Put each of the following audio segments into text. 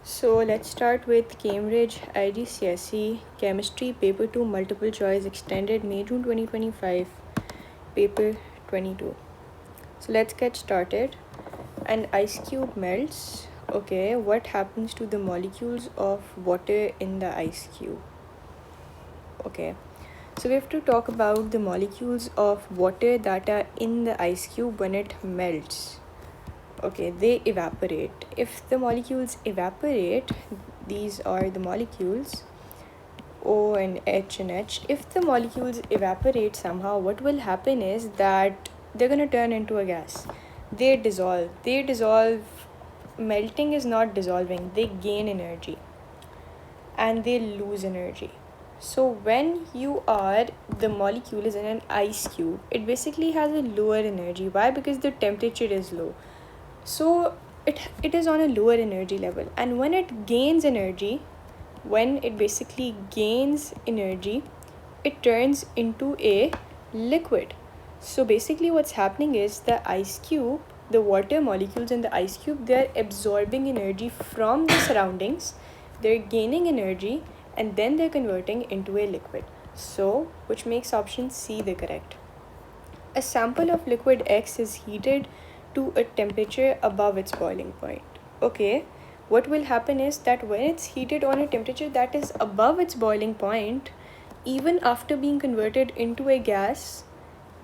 So let's start with Cambridge IGCSE Chemistry Paper 2 Multiple Choice Extended May-June 2025 Paper 22. So let's get started. An ice cube melts. Okay, what happens to the molecules of water in the ice cube? Okay, so we have to talk about the molecules of water that are in the ice cube when it melts. Okay, they evaporate. If the molecules evaporate, these are the molecules O and H and H. If the molecules evaporate somehow, what will happen is that they're going to turn into a gas. They dissolve. Melting is not dissolving, they gain energy and they lose energy. So when the molecule is in an ice cube, it basically has a lower energy. Why? Because the temperature is low. So it is on a lower energy level, and when it gains energy, it turns into a liquid. So basically what's happening is the water molecules in the ice cube, they're absorbing energy from the surroundings, they're gaining energy, and then they're converting into a liquid. So which makes option C the correct. A sample of liquid X is heated to a temperature above its boiling point. Okay, what will happen is that when it's heated on a temperature that is above its boiling point, even after being converted into a gas,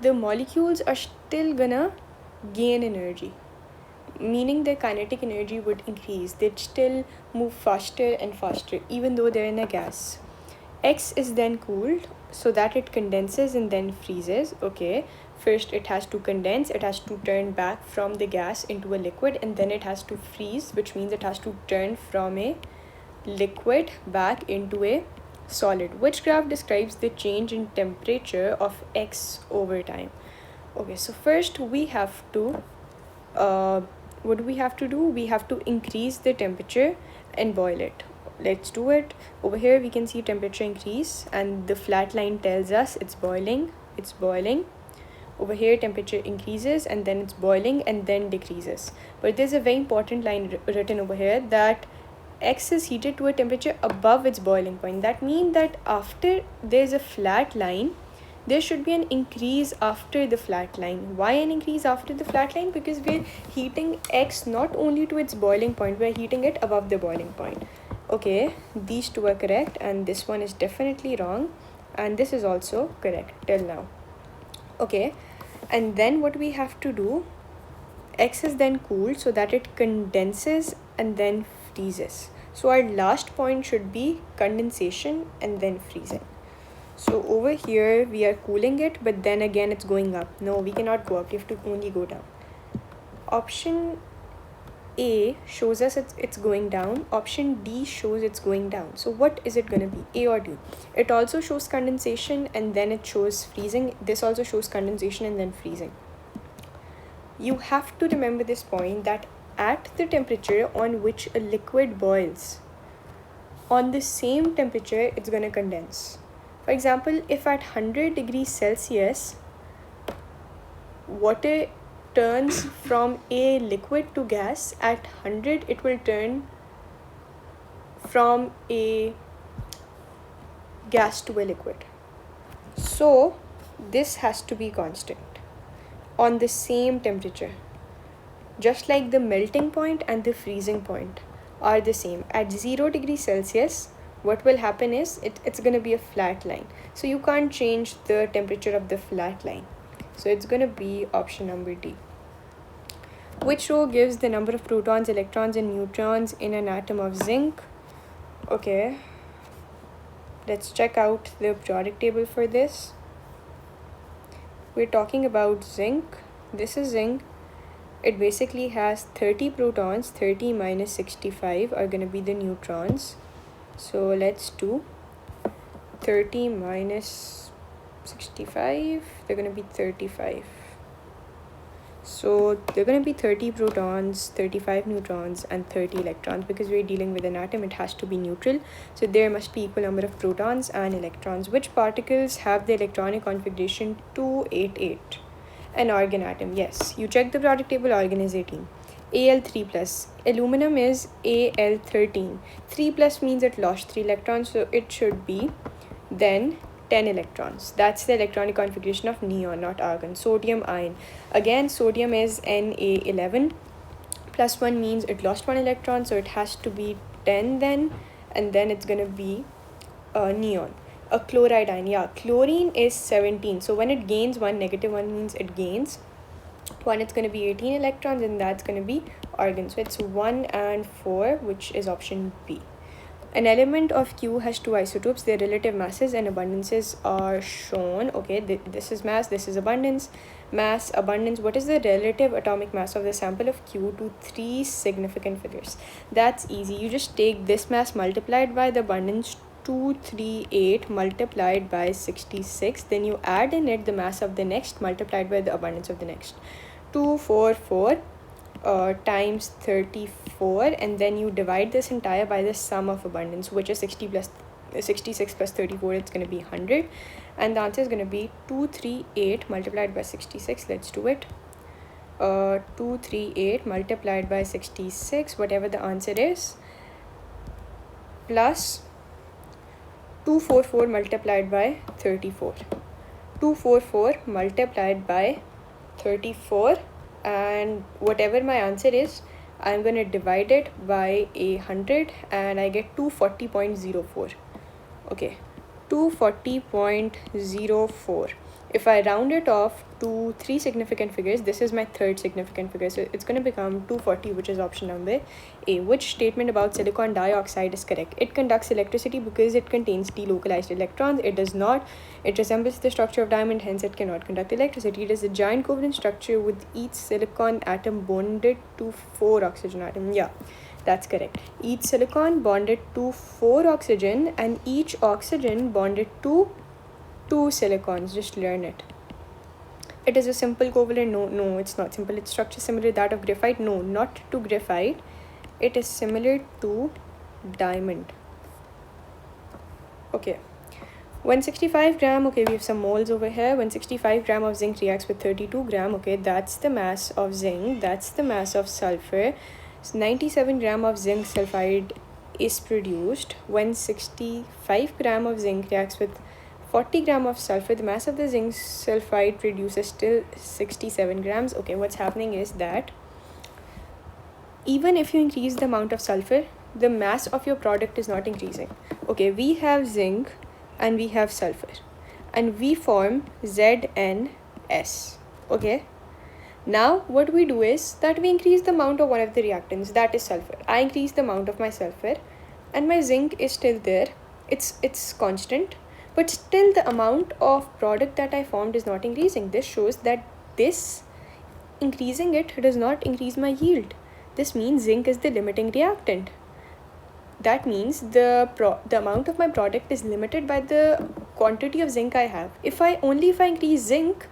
the molecules are still gonna gain energy, meaning their kinetic energy would increase. They'd still move faster and faster even though they're in a gas. X is then cooled so that it condenses and then freezes. Okay, first it has to condense, it has to turn back from the gas into a liquid, and then it has to freeze, which means it has to turn from a liquid back into a solid. Which graph describes the change in temperature of X over time? Okay, so first we have to what do we have to do? We have to increase the temperature and boil it. Let's do it. Over here we can see temperature increase, and the flat line tells us it's boiling. Over here temperature increases and then it's boiling and then decreases. But there's a very important line written over here that X is heated to a temperature above its boiling point. That means that after there's a flat line, there should be an increase after the flat line. Why an increase after the flat line? Because we're heating X not only to its boiling point, we're heating it above the boiling point. Okay, these two are correct, and this one is definitely wrong, and this is also correct till now. Okay, and then what we have to do, X is then cooled so that it condenses and then freezes. So our last point should be condensation and then freezing. So over here we are cooling it, but then again it's going up. No, we cannot go up, you have to only go down. Option A shows us it's going down. Option D shows it's going down. So what is it going to be, A or D? It also shows condensation and then it shows freezing. This also shows condensation and then freezing. You have to remember this point, that at the temperature on which a liquid boils, on the same temperature it's going to condense. For example, if at 100 degrees Celsius water turns from a liquid to gas, at 100 it will turn from a gas to a liquid. So this has to be constant on the same temperature, just like the melting point and the freezing point are the same. At 0 degrees Celsius, what will happen is it's going to be a flat line, so you can't change the temperature of the flat line. So it's going to be option number D. Which row gives the number of protons, electrons, and neutrons in an atom of zinc? Okay, let's check out the periodic table for this. We're talking about zinc. This is zinc. It basically has 30 protons. 30 minus 65 are going to be the neutrons. So let's do 30 minus 65. They're going to be 35. So they're going to be 30 protons, 35 neutrons, and 30 electrons. Because we're dealing with an atom, it has to be neutral. So there must be equal number of protons and electrons. Which particles have the electronic configuration 288? An argon atom. Yes, you check the periodic table, argon is 18. Al3 plus. Aluminum is Al13. 3 plus means it lost 3 electrons, so it should be then 10 electrons. That's the electronic configuration of neon, not argon. Sodium ion. Again, sodium is Na11. Plus 1 means it lost 1 electron, so it has to be 10 then, and then it's going to be neon. A chloride ion, yeah, chlorine is 17. So when it gains 1, negative 1 means it gains 1, it's going to be 18 electrons, and that's going to be argon. So it's 1 and 4, which is option B. An element of Q has two isotopes. Their relative masses and abundances are shown. Okay, this is mass, this is abundance. Mass, abundance. What is the relative atomic mass of the sample of Q to 3 significant figures? That's easy. You just take this mass multiplied by the abundance, 238 multiplied by 66. Then you add in it the mass of the next multiplied by the abundance of the next. 244 times 34, and then you divide this entire by the sum of abundance, which is 66 plus 34. It's going to be 100, and the answer is going to be 238 multiplied by 66. Let's do it. 238 multiplied by 66, whatever the answer is, plus 244 multiplied by 34. 244 multiplied by 34, and whatever my answer is, I'm going to divide it by 100, and I get 240.04. Okay, 240.04. If I round it off to 3 significant figures, this is my third significant figure, so it's going to become 240, which is option number A. Which statement about silicon dioxide is correct? It conducts electricity because it contains delocalized electrons. It does not. It resembles the structure of diamond, hence it cannot conduct electricity. It is a giant covalent structure with each silicon atom bonded to 4 oxygen atoms. Yeah, that's correct. Each silicon bonded to 4 oxygen, and each oxygen bonded to 2 silicons. Just learn it. It is a simple covalent. No, it's not simple. Its structure similar to that of graphite. No, not to graphite. It is similar to diamond. Okay, 165 gram. Okay, we have some moles over here. 165 gram of zinc reacts with 32 gram. Okay, that's the mass of zinc. That's the mass of sulfur. 97 gram of zinc sulfide is produced. 165 gram of zinc reacts with 40 gram of sulfur. The mass of the zinc sulfide produces still 67 grams. Okay, what's happening is that even if you increase the amount of sulfur, the mass of your product is not increasing. Okay, we have zinc and we have sulfur, and we form ZnS. Okay, now what we do is that we increase the amount of one of the reactants, that is sulfur. I increase the amount of my sulfur, and my zinc is still there. It's constant, but still the amount of product that I formed is not increasing. This shows that this increasing it does not increase my yield. This means zinc is the limiting reactant. That means the amount of my product is limited by the quantity of zinc I have. If I increase zinc,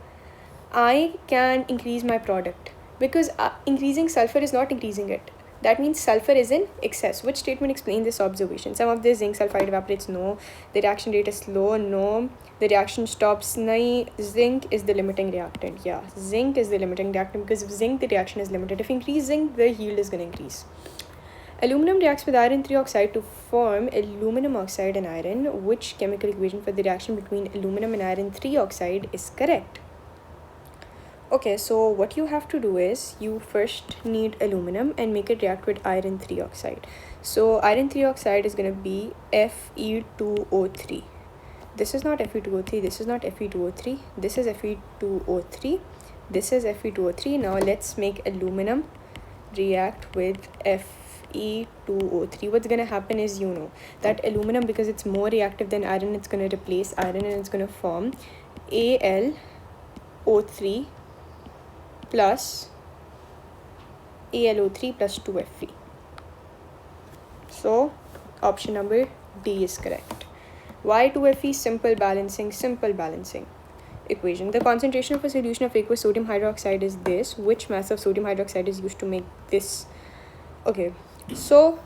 I can increase my product, because increasing sulfur is not increasing it. That means sulfur is in excess. Which statement explains this observation? Some of the zinc sulfide evaporates. No. The reaction rate is slow. No. The reaction stops. No. Zinc is the limiting reactant. Yeah, zinc is the limiting reactant, because of zinc the reaction is limited. If you increase zinc, the yield is going to increase. Aluminum reacts with iron 3 oxide to form aluminum oxide and iron. Which chemical equation for the reaction between aluminum and iron 3 oxide is correct? Okay, so what you have to do is you first need aluminum and make it react with iron 3 oxide. So iron 3 oxide is going to be Fe2O3. This is not Fe2O3, this is not Fe2O3, this is Fe2O3, this is Fe2O3. Now let's make aluminum react with Fe2O3. What's going to happen is, you know, that aluminum, because it's more reactive than iron, it's going to replace iron and it's going to form AlO3 plus AlO3 plus 2Fe. So option number D is correct. Why 2Fe? Simple balancing equation. The concentration of a solution of aqueous sodium hydroxide is this. Which mass of sodium hydroxide is used to make this? Okay, so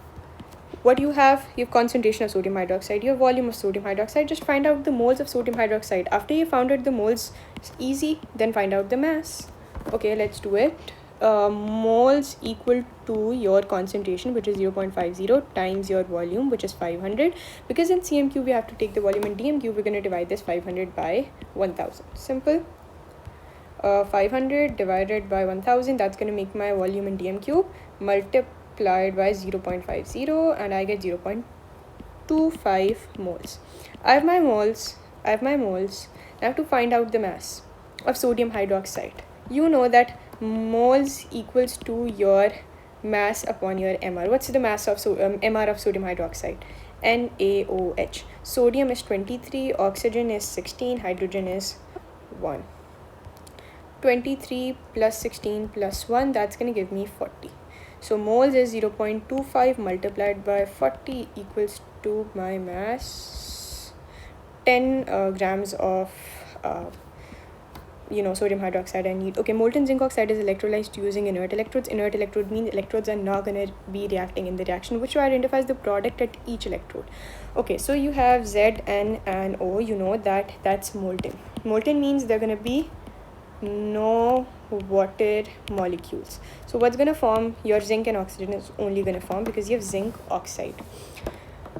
what you have concentration of sodium hydroxide, you have volume of sodium hydroxide. Just find out the moles of sodium hydroxide. After you found out the moles, it's easy, then find out the mass. Okay, let's do it. moles equal to your concentration, which is 0.50, times your volume, which is 500. Because in cm cube we have to take the volume in dm cube, we're going to divide this 500 by 1000. Simple. 500 divided by 1000, that's going to make my volume in dm cube, multiplied by 0.50, and I get 0.25 moles. I have my moles. I have to find out the mass of sodium hydroxide. You know that moles equals to your mass upon your mr. What's the mass of mr of sodium hydroxide? NaOH. Sodium is 23, oxygen is 16, hydrogen is 1. 23 plus 16 plus 1, that's going to give me 40. So moles is 0.25 multiplied by 40 equals to my mass 10 grams of sodium hydroxide I need. Okay, molten zinc oxide is electrolyzed using inert electrodes. Inert electrode means electrodes are not going to be reacting in the reaction, which identifies the product at each electrode. Okay, so you have Z, N, and O. You know that that's molten. Molten means they're going to be no water molecules. So what's going to form? Your zinc and oxygen is only going to form because you have zinc oxide.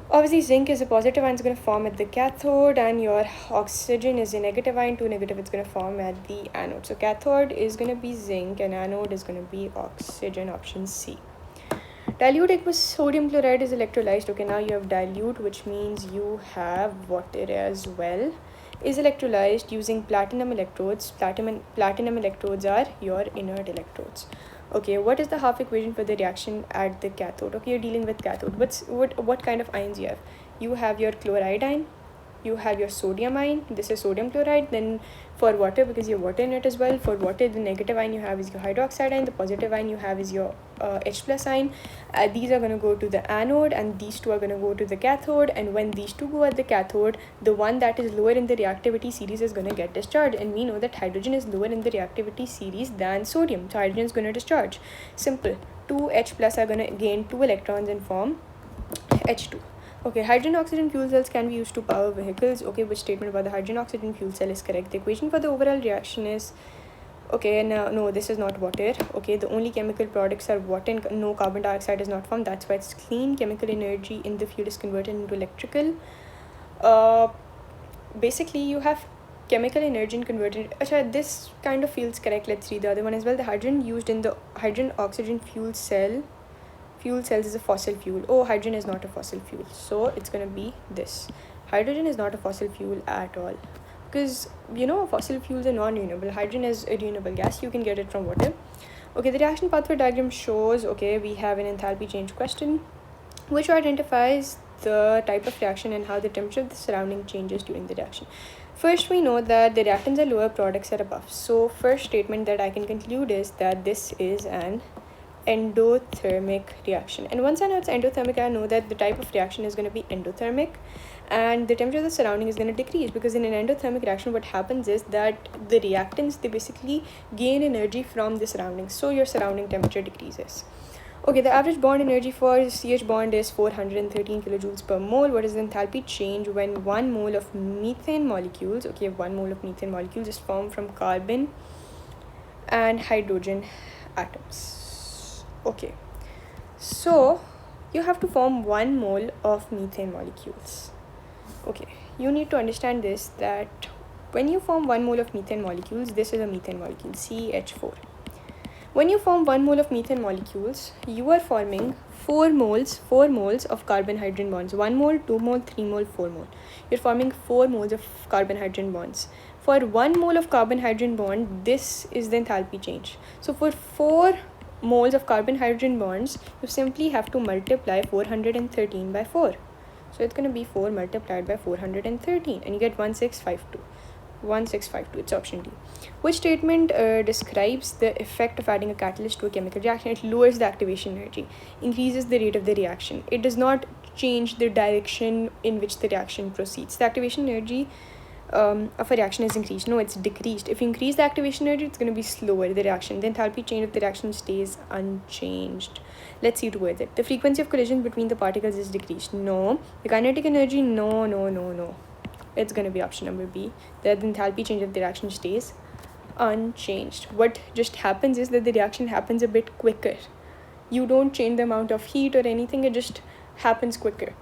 Obviously, zinc is a positive ion, it's going to form at the cathode, and your oxygen is a negative ion, 2 negative, it's going to form at the anode. So cathode is going to be zinc and anode is going to be oxygen, option C. Dilute aqueous sodium chloride is electrolyzed. Okay, now you have dilute, which means you have water as well, is electrolyzed using platinum electrodes. Platinum electrodes are your inert electrodes. Okay, what is the half equation for the reaction at the cathode? Okay, you're dealing with cathode. What kind of ions you have? You have your chloride ion, you have your sodium ion, this is sodium chloride. Then for water, because you have water in it as well, for water the negative ion you have is your hydroxide ion, the positive ion you have is your H plus ion. These are going to go to the anode and these two are going to go to the cathode, and when these two go at the cathode, the one that is lower in the reactivity series is going to get discharged, and we know that hydrogen is lower in the reactivity series than sodium, so hydrogen is going to discharge. Simple. 2 H plus are going to gain 2 electrons and form H2. Okay, hydrogen oxygen fuel cells can be used to power vehicles. Okay, which statement about the hydrogen oxygen fuel cell is correct? The equation for the overall reaction is, okay, no, this is not water. Okay, the only chemical products are water and no carbon dioxide is not formed. That's why it's clean. Chemical energy in the fuel is converted into electrical. Basically, you have chemical energy and converted. This kind of feels correct. Let's read the other one as well. The hydrogen used in the hydrogen oxygen fuel cells is a fossil fuel. Oh, hydrogen is not a fossil fuel, so it's going to be this. Hydrogen is not a fossil fuel at all, because fossil fuels are non-renewable. Hydrogen is a renewable gas. You can get it from water. Okay, the reaction pathway diagram shows, okay, we have an enthalpy change question which identifies the type of reaction and how the temperature of the surrounding changes during the reaction. First, we know that the reactants are lower, products are above. So first statement that I can conclude is that this is an endothermic reaction, and once I know it's endothermic, I know that the type of reaction is going to be endothermic and the temperature of the surrounding is going to decrease, because in an endothermic reaction what happens is that the reactants, they basically gain energy from the surroundings, so your surrounding temperature decreases. Okay, the average bond energy for CH bond is 413 kilojoules per mole. What is the enthalpy change when 1 mole of methane molecules, okay, 1 mole of methane molecules is formed from carbon and hydrogen atoms? Okay, so you have to form 1 mole of methane molecules. Okay, you need to understand this, that when you form 1 mole of methane molecules, this is a methane molecule, CH4. When you form 1 mole of methane molecules, you are forming 4 moles of carbon hydrogen bonds. 1 mole, 2 mole, 3 mole, 4 mole. You're forming 4 moles of carbon hydrogen bonds. For 1 mole of carbon hydrogen bond, this is the enthalpy change. So for 4 moles of carbon hydrogen bonds, you simply have to multiply 413 by 4. So it's going to be 4 multiplied by 413 and you get 1652. 1652, it's option D. Which statement describes the effect of adding a catalyst to a chemical reaction? It lowers the activation energy, increases the rate of the reaction. It does not change the direction in which the reaction proceeds. The activation energy of a reaction is increased. No, it's decreased. If you increase the activation energy, it's going to be slower, the reaction. The enthalpy change of the reaction stays unchanged. Let's see towards it. The frequency of collision between the particles is decreased. No. The kinetic energy, no. It's going to be option number B. The enthalpy change of the reaction stays unchanged. What just happens is that the reaction happens a bit quicker. You don't change the amount of heat or anything, it just happens quicker.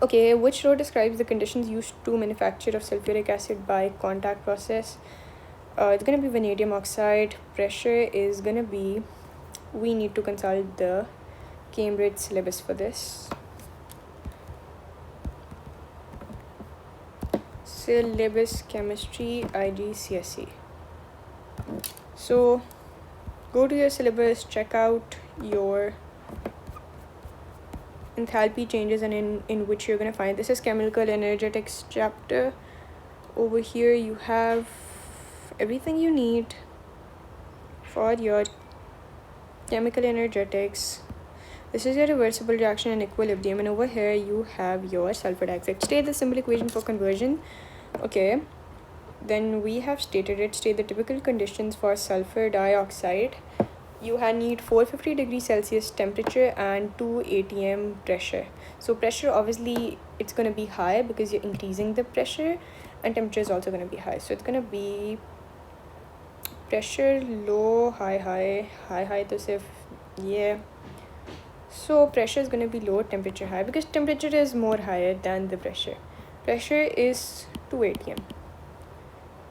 Okay, which row describes the conditions used to manufacture of sulfuric acid by contact process? It's going to be vanadium oxide. Pressure is going to be, we need to consult the Cambridge syllabus for this. Syllabus chemistry IGCSE. So go to your syllabus, check out your enthalpy changes and in which you're going to find, this is chemical energetics chapter. Over here you have everything you need for your chemical energetics. This is your reversible reaction and equilibrium, and over here you have your sulfur dioxide. State the simple equation for conversion. Okay, then we have stated it. State the typical conditions for sulfur dioxide. You need 450 degrees Celsius temperature and 2 atm pressure. So pressure, obviously it's going to be high because you're increasing the pressure, and temperature is also going to be high. So it's going to be pressure low, high. So say, yeah. So pressure is going to be low, temperature high, because temperature is more higher than the pressure. Pressure is 2 atm.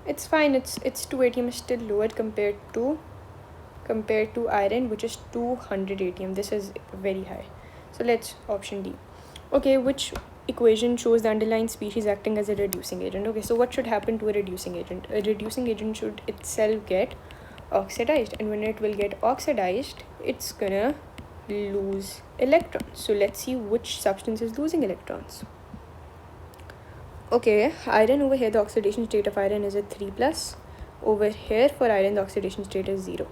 It's fine. It's 2 atm is still lower compared to iron, which is 200 atm. This is very high. So let's option D. Okay, which equation shows the underlying species acting as a reducing agent? Okay, so what should happen to a reducing agent? A reducing agent should itself get oxidized, and when it will get oxidized, it's gonna lose electrons. So let's see which substance is losing electrons. Okay, iron over here, the oxidation state of iron is a 3+. Over here for iron, the oxidation state is 0.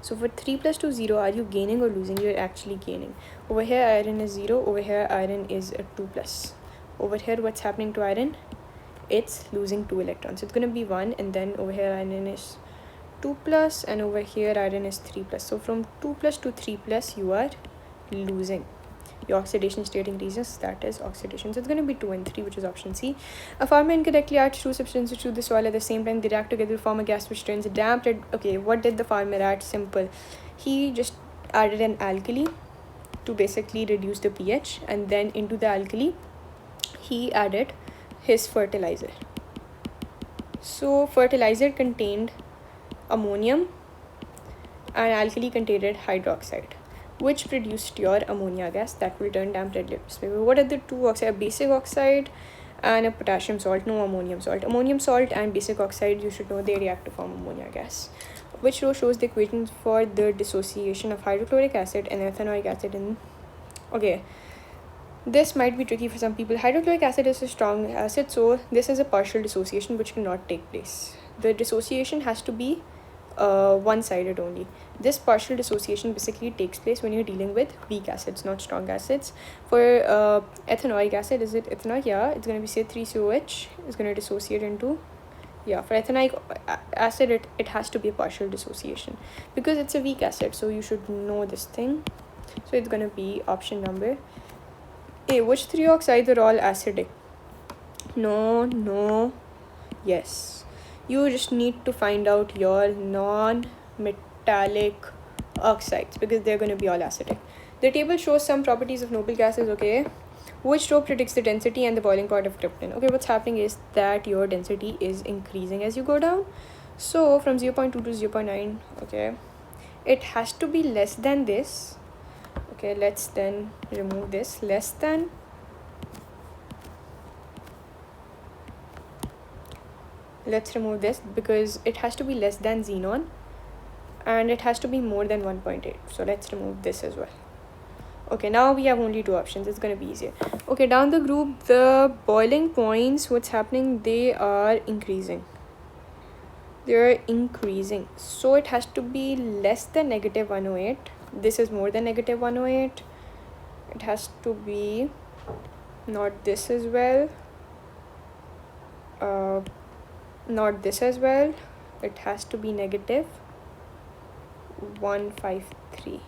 So for 3 plus to 0, are you gaining or losing? You're actually gaining. Over here iron is 0, over here iron is a 2+. Over here what's happening to iron? It's losing 2 electrons. It's going to be 1, and then over here iron is 2+, and over here iron is 3+. So from 2+ to 3+, you are losing. Your oxidation state increases, that is oxidation. So it's going to be 2 and 3, which is option C. A farmer incorrectly adds 2 substances to the soil at the same time. They react together to form a gas which turns damp. Okay, what did the farmer add? Simple. He just added an alkali to basically reduce the pH, and then into the alkali, he added his fertilizer. So fertilizer contained ammonium and alkali contained hydroxide, which produced your ammonia gas that will turn damp red lips. What are the two oxides? A basic oxide and a potassium salt, no ammonium salt. Ammonium salt and basic oxide, you should know they react to form ammonia gas. Which row shows the equations for the dissociation of hydrochloric acid and ethanoic acid in... Okay, this might be tricky for some people. Hydrochloric acid is a strong acid, so this is a partial dissociation which cannot take place. The dissociation has to be one-sided only. This partial dissociation basically takes place when you're dealing with weak acids, not strong acids. For ethanoic acid, is it ethanoic? Yeah, it's going to be C3COH. It's going to dissociate into... Yeah, for ethanoic acid, it has to be a partial dissociation because it's a weak acid, so you should know this thing. So it's going to be option number A. Which 3 oxides are all acidic? No, yes. You just need to find out your non-metallic oxides because they're going to be all acidic. The table shows some properties of noble gases, okay? Which row predicts the density and the boiling point of krypton? Okay, what's happening is that your density is increasing as you go down. So from 0.2 to 0.9, okay, it has to be less than this. Okay, let's then remove this. Less than. Let's remove this because it has to be less than xenon and it has to be more than 1.8. So let's remove this as well. Okay, now we have only 2 options. It's going to be easier. Okay, down the group, the boiling points, what's happening? They are increasing. They're increasing. So it has to be less than negative 108. This is more than negative 108. It has to be not this as well. Not this as well. It has to be negative 153.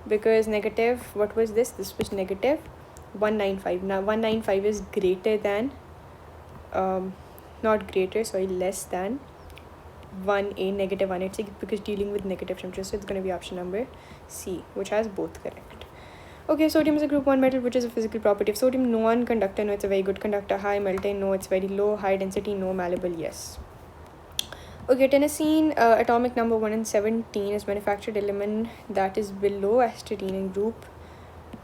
Because negative, what was this? This was negative 195. Now 195 is greater than, less than 1A, -1. It's like because dealing with negative temperature, so it's going to be option number C, which has both correct. Okay, sodium is a group 1 metal, which is a physical property of sodium. Non-conductor, no, it's a very good conductor. High melting, no, it's very low. High density, no. Malleable, yes. Okay, tennessine, atomic number 117, is manufactured element that is below astatine in group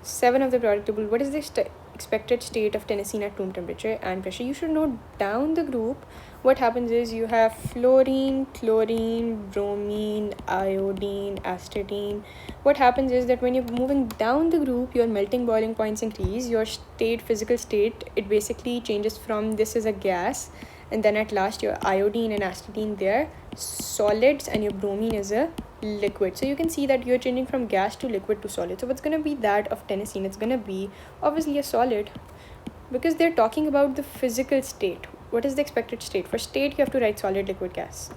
7 of the periodic table. What is the expected state of tennessine at room temperature and pressure? You should note down the group. What happens is you have fluorine, chlorine, bromine, iodine, astatine. What happens is that when you're moving down the group, your melting boiling points increase. Your physical state, it basically changes from this is a gas, and then at last your iodine and astatine, they're solids, and your bromine is a liquid. So you can see that you're changing from gas to liquid to solid. So what's going to be that of tennessine? It's going to be obviously a solid, because they're talking about the physical state. What is the expected state? For state, you have to write solid, liquid, gas.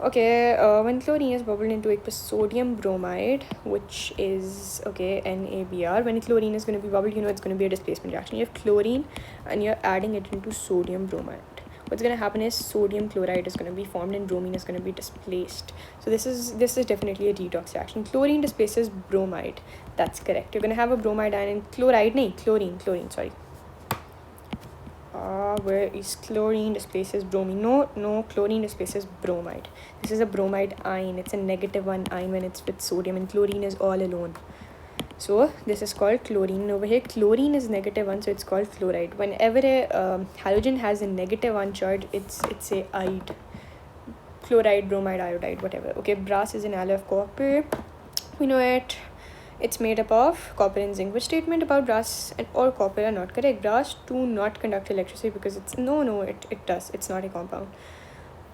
Okay, when chlorine is bubbled into aqueous sodium bromide, which is, okay, NaBr, when chlorine is going to be bubbled, you know it's going to be a displacement reaction. You have chlorine and you're adding it into sodium bromide. What's going to happen is sodium chloride is going to be formed and bromine is going to be displaced. So this is definitely a redox reaction. Chlorine displaces bromide. That's correct. You're going to have a bromide ion and chlorine, sorry. Where is chlorine displaces bromine? No, chlorine displaces bromide. This is a bromide ion. It's a -1 ion when it's with sodium, and chlorine is all alone. So this is called chlorine. Over here, chlorine is -1, so it's called chloride. Whenever a halogen has a -1 charge, it's a ide. Chloride, bromide, iodide, whatever. Okay, brass is an alloy of copper. We know it. It's made up of copper and zinc. Which statement about brass or copper are not correct? Brass do not conduct electricity because it's... No, it does. It's not a compound.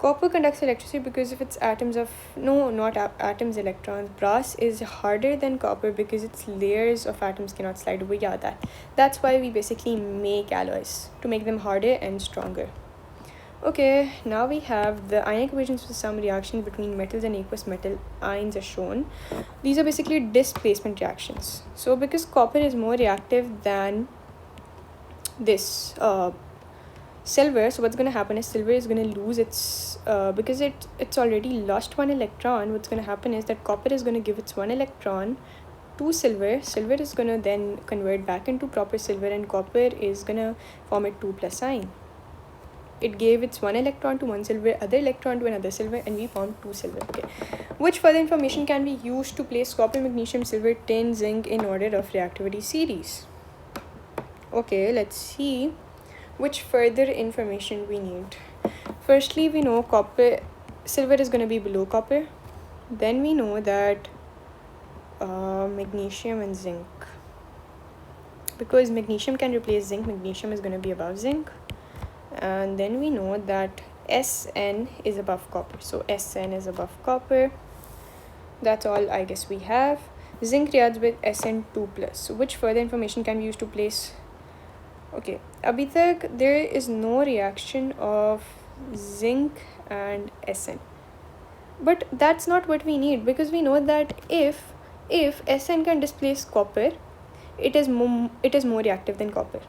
Copper conducts electricity because of its atoms of... No, not atoms, electrons. Brass is harder than copper because its layers of atoms cannot slide away. Yeah, that's why we basically make alloys, to make them harder and stronger. Okay, now we have the ionic equations for some reaction between metals and aqueous metal ions are shown. These are basically displacement reactions. So because copper is more reactive than this silver, so what's going to happen is silver is going to lose its because it's already lost one electron. What's going to happen is that copper is going to give its one electron to silver. Silver is going to then convert back into proper silver, and copper is going to form a 2+ sign. It gave its one electron to one silver, other electron to another silver, and we formed 2 silver. Okay, which further information can be used to place copper, magnesium, silver, tin, zinc in order of reactivity series? Okay, let's see which further information we need. Firstly, we know silver is going to be below copper. Then we know that magnesium and zinc, because magnesium can replace zinc, magnesium is going to be above zinc. And then we know that Sn is above copper, so Sn is above copper. That's all I guess we have. Zinc reacts with Sn2+. So which further information can we use to place? Okay, abhi tak there is no reaction of zinc and Sn, but that's not what we need, because we know that if Sn can displace copper, it is more reactive than copper.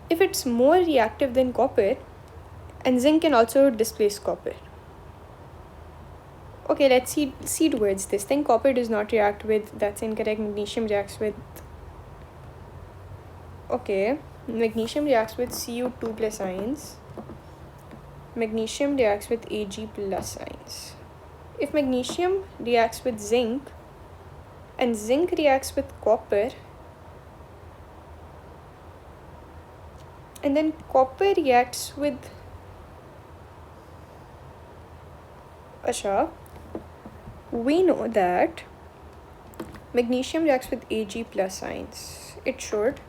If it's more reactive than copper, and zinc can also displace copper. Okay, let's see towards this thing. Copper does not react with, that's incorrect. Magnesium reacts with, okay, magnesium reacts with Cu2+ ions. Magnesium reacts with Ag+ ions. If magnesium reacts with zinc and zinc reacts with copper, and then copper reacts with Asha, we know that magnesium reacts with Ag+ ions. It should,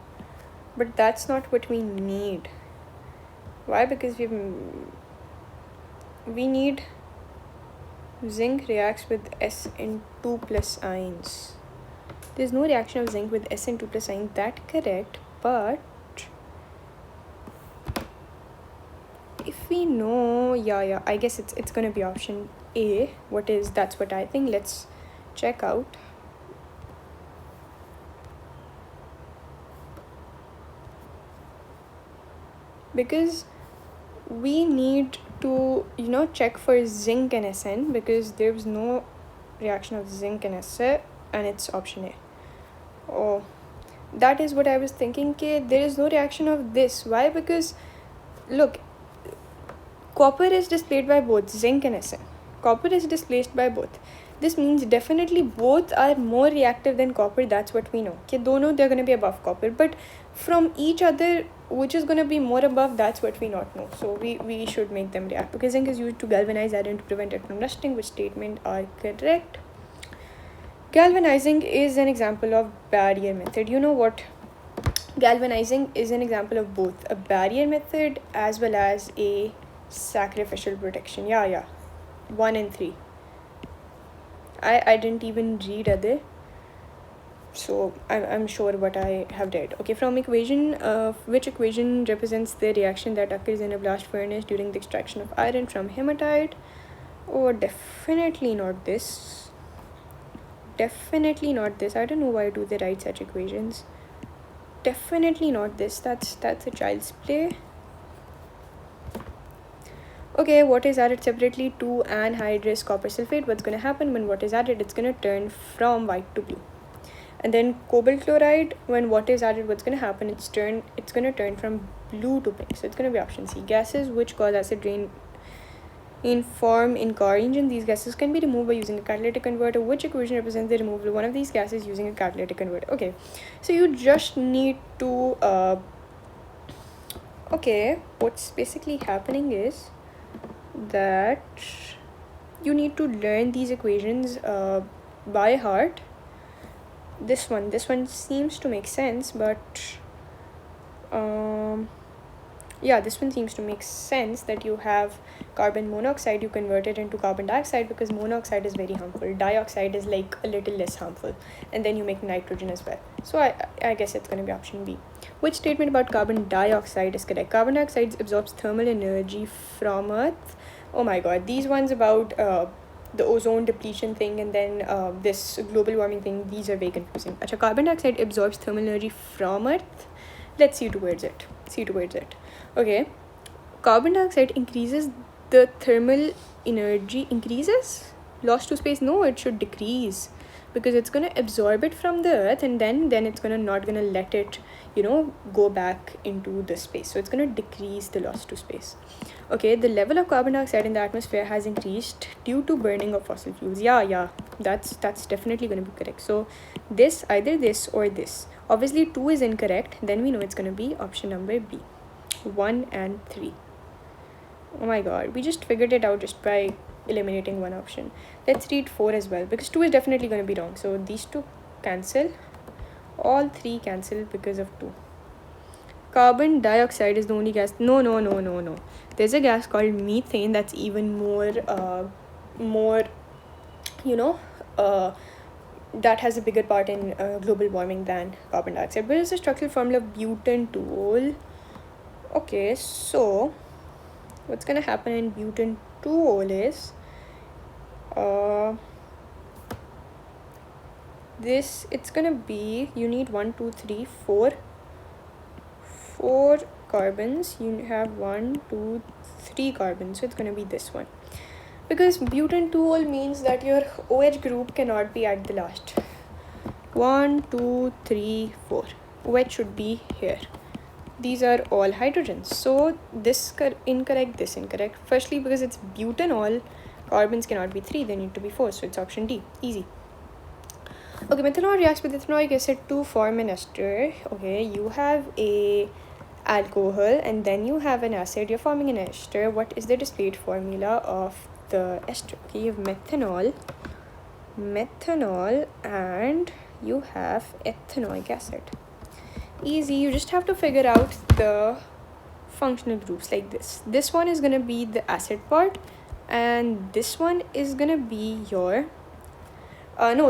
but that's not what we need. Why? Because we need zinc reacts with Sn2+ ions. There's no reaction of zinc with Sn2+ ions. That correct, but if we know, yeah, I guess it's gonna be option A. That's what I think. Let's check out. Because we need to check for zinc and Sn, because there was no reaction of zinc and Sa, and it's option A. Oh, that is what I was thinking. There is no reaction of this. Why? Because look, copper is displaced by both zinc and Sn. Copper is displaced by both. This means definitely both are more reactive than copper. That's what we know. They're going to be above copper, but from each other, which is going to be more above, that's what we not know. So we should make them react, because zinc is used to galvanize iron to prevent it from rusting. Which statement are correct? Galvanizing is an example of barrier method. You know what? Galvanizing is an example of both a barrier method as well as a sacrificial protection. Yeah. 1 and 3. I didn't even read other, so I'm sure what I have read. Okay, from equation, which equation represents the reaction that occurs in a blast furnace during the extraction of iron from hematite? Oh, definitely not this. Definitely not this. I don't know why do they write such equations. Definitely not this. That's a child's play. Okay, what is added separately to anhydrous copper sulfate? What's going to happen when what is added? It's going to turn from white to blue. And then cobalt chloride, when what is added, what's going to happen? It's going to turn from blue to pink. So it's going to be option C. Gases which cause acid rain in form in car engine. These gases can be removed by using a catalytic converter. Which equation represents the removal of one of these gases using a catalytic converter? Okay, so you just need to okay, what's basically happening is that you need to learn these equations by heart. This one seems to make sense, but yeah, this one seems to make sense, that you have carbon monoxide, you convert it into carbon dioxide, because monoxide is very harmful, dioxide is like a little less harmful, and then you make nitrogen as well. So I guess it's going to be option B. Which statement about carbon dioxide is correct? Carbon dioxide absorbs thermal energy from Earth. Oh my god, these ones about the ozone depletion thing, and then this global warming thing, these are very confusing. Achha, carbon dioxide absorbs thermal energy from Earth. Let's see towards it. Okay, carbon dioxide increases the thermal energy. Increases? Lost to space? No, it should decrease, because it's going to absorb it from the earth, and then it's not going to let it go back into the space. So it's going to decrease the loss to space. Okay, the level of carbon dioxide in the atmosphere has increased due to burning of fossil fuels. Yeah, that's definitely going to be correct. So this, either this or this. Obviously 2 is incorrect, then we know it's going to be option number B. 1 and 3. Oh my god, we just figured it out just by eliminating one option. Let's read 4 as well, because 2 is definitely going to be wrong. So these 2 cancel, all 3 cancel because of 2. Carbon dioxide is the only gas. No. There's a gas called methane that's even more that has a bigger part in global warming than carbon dioxide. What is the structural formula of butanol? Okay, so what's gonna happen in butanol is it's gonna be, you need 4 carbons. You have 1, 2, 3 carbons, so it's gonna be this one, because butanol means that your OH group cannot be at the last. 1, 2, 3, 4. OH should be here. These are all hydrogens. So this incorrect, this incorrect. Firstly, because it's butanol, carbons cannot be 3, they need to be 4. So it's option D. Easy. Okay, methanol reacts with ethanoic acid to form an ester. Okay, you have a alcohol and then you have an acid. You're forming an ester. What is the displayed formula of the ester? Okay, you have methanol, and you have ethanoic acid. Easy. You just have to figure out the functional groups like this. This one is gonna be the acid part, and this one is gonna be your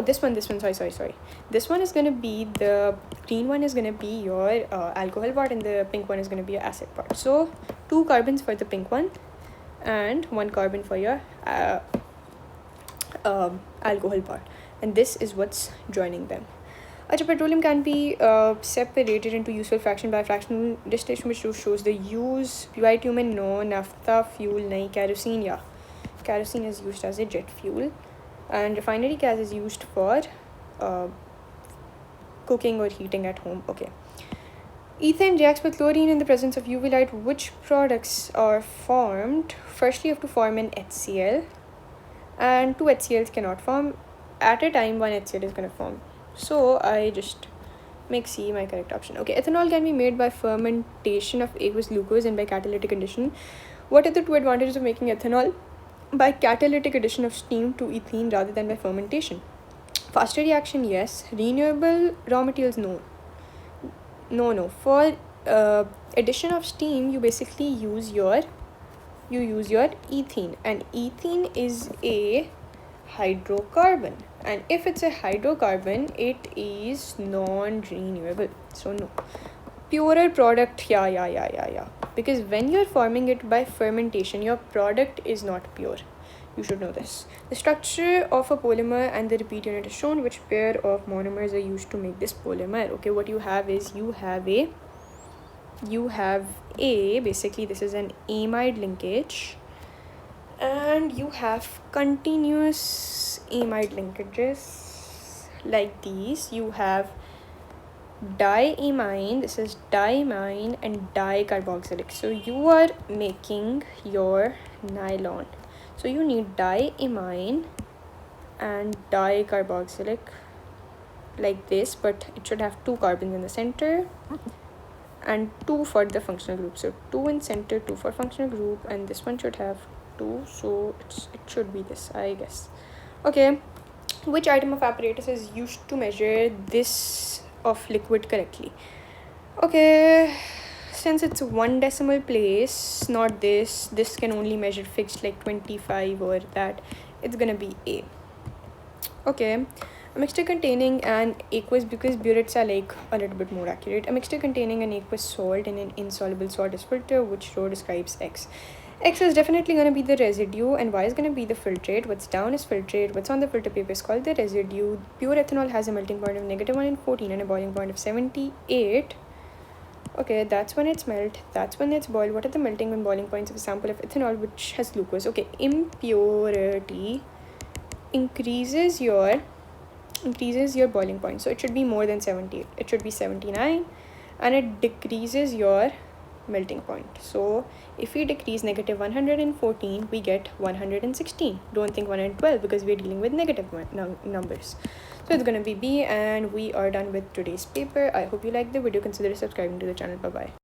this one, sorry. This one is gonna be, the green one is gonna be your alcohol part, and the pink one is gonna be your acid part. So 2 carbons for the pink one and 1 carbon for your alcohol part, and this is what's joining them. Acha, petroleum can be separated into useful fraction by fractional distillation, which shows the use. Bitumen, no. Naphtha, fuel, nahi. Kerosene, yeah. Kerosene is used as a jet fuel. And refinery gas is used for cooking or heating at home. Okay. Ethane reacts with chlorine in the presence of UV light. Which products are formed? Firstly, you have to form an HCl, and two HCls cannot form at a time. One HCl is going to form. So I just make C my correct option. Okay, ethanol can be made by fermentation of aqueous glucose and by catalytic addition. What are the two advantages of making ethanol? By catalytic addition of steam to ethene rather than by fermentation. Faster reaction, yes. Renewable raw materials, no. No. For addition of steam, you basically use your ethene, and ethene is a hydrocarbon, and if it's a hydrocarbon, it is non-renewable. So no. Purer product, yeah. Because when you're forming it by fermentation, your product is not pure. You should know this. The structure of a polymer and the repeat unit is shown. Which pair of monomers are used to make this polymer? Okay, what you have is you have a basically this is an amide linkage, and you have continuous amide linkages like these. You have diamine, this is diamine, and dicarboxylic. So you are making your nylon, so you need diamine and dicarboxylic like this, but it should have 2 carbons in the center and 2 for the functional group. So 2 in center, 2 for functional group, and this one should have 2, so it should be this, I guess. Okay, which item of apparatus is used to measure this of liquid correctly? Okay, since it's 1 decimal place, not this can only measure fixed like 25 or that, it's gonna be A. Okay, a mixture containing an aqueous, because burettes are like a little bit more accurate. A mixture containing an aqueous salt and an insoluble salt is filter. Which row describes X? X is definitely going to be the residue, and Y is going to be the filtrate. What's down is filtrate. What's on the filter paper is called the residue. Pure ethanol has a melting point of -114 and a boiling point of 78. Okay, that's when it's melt. That's when it's boiled. What are the melting and boiling points of a sample of ethanol which has glucose? Okay, impurity increases your boiling point, so it should be more than 78. It should be 79, and it decreases your melting point. So if we decrease -114, we get 116. Don't think 112, because we're dealing with negative numbers. So it's gonna be B, and we are done with today's paper. I hope you liked the video. Consider subscribing to the channel. Bye bye.